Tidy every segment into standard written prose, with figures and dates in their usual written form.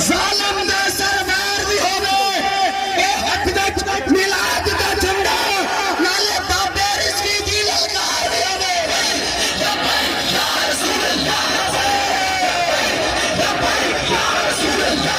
ਜ਼ਾਲਮ ਦੇ ਸਰਦਾਰ ਵੀ ਹੋਵੇ ਇਹ ਹੱਥ ਵਿੱਚ ਮਿਲਾਦ ਦਾ ਝੰਡਾ ਨਾਲੇ ਬਾਬੇ ਰਿਜ਼ਕੀ ਦੀ ਲਲਕਾਰ ਵੀ ਹੋਵੇ ਯਾ ਰਸੂਲ ਅੱਲਾਹ ਯਾ ਰਸੂਲ ਅੱਲਾਹ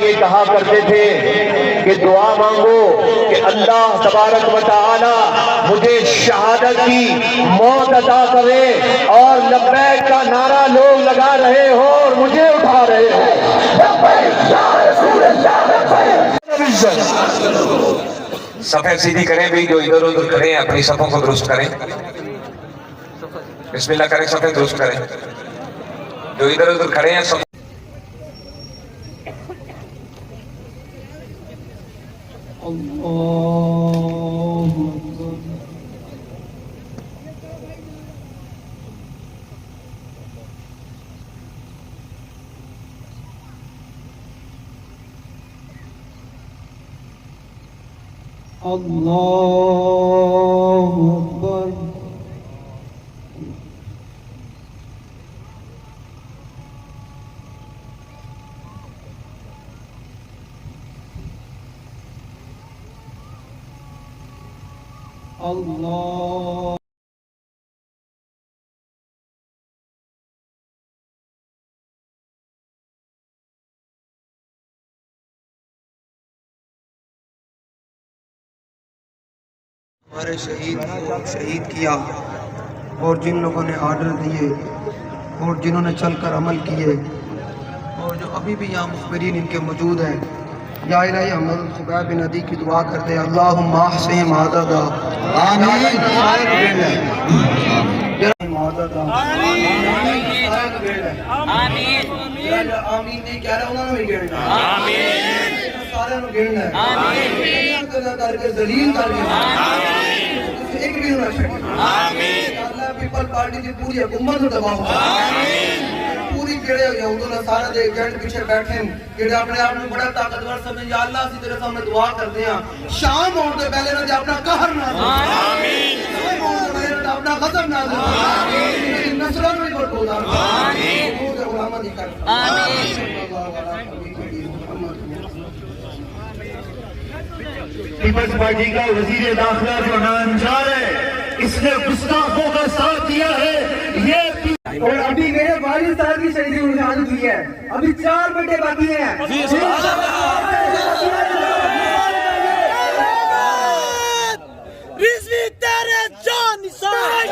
یہ کہا کرتے تھے کہ دعا مانگو کہ اللہ تبارک و تعالی مجھے شہادت کی موت عطا کرے، اور لبیک کا نعرہ لوگ لگا رہے ہو اور مجھے اٹھا رہے ہو۔ صفیں سیدھی کریں بھی، جو ادھر ادھر کھڑے ہیں اپنی صفوں کو درست کریں، بسم اللہ کریں، صفیں درست کریں، جو ادھر ادھر کھڑے ہیں صف اللہ اکبر۔ اللہ ہمارے شہید کو شہید کیا، اور جن لوگوں نے آرڈر دیے اور جنہوں نے چل کر عمل کیے، اور جو ابھی بھی یہاں مخبرین ان کے موجود ہیں، یا الہی ہم صبح بن ندی کی دعا کرتے ہیں، اللہم احسن عددا، آمین، آمین نہیں کہہ رہا، انہوں نے بھی گرنا، سارے نے گرنا ہے، کر کے ذلیل کر کے ایک بھی نہ چھڑے، اللہ پیپل پارٹی کی پوری حکومت کو دباؤ، پوری جڑے یہودوں نے سارے دے ایجنٹ پیچھے بیٹھے ہیں جڑے اپنے آپ میں بڑا طاقتور سمجھیں، یا اللہ اسی طرح ہمیں دعا کرتے ہیں شام ہونے سے پہلے نہ اپنا قہر نازل آمین، اپنا غضب نازل آمین، نصرت میں بڑھودا آمین، غلامہ دی کر آمین۔ پیپلز پارٹی کا وزیر داخلہ جو نامزد ہے، اس نے گستاخوں کا ساتھ دیا ہے، یہ اور ابھی میرے والد صاحب کی شہیدی انجام کی ہے، ابھی 4 بیٹے باقی ہیں۔ رضوی تیرے جان نثار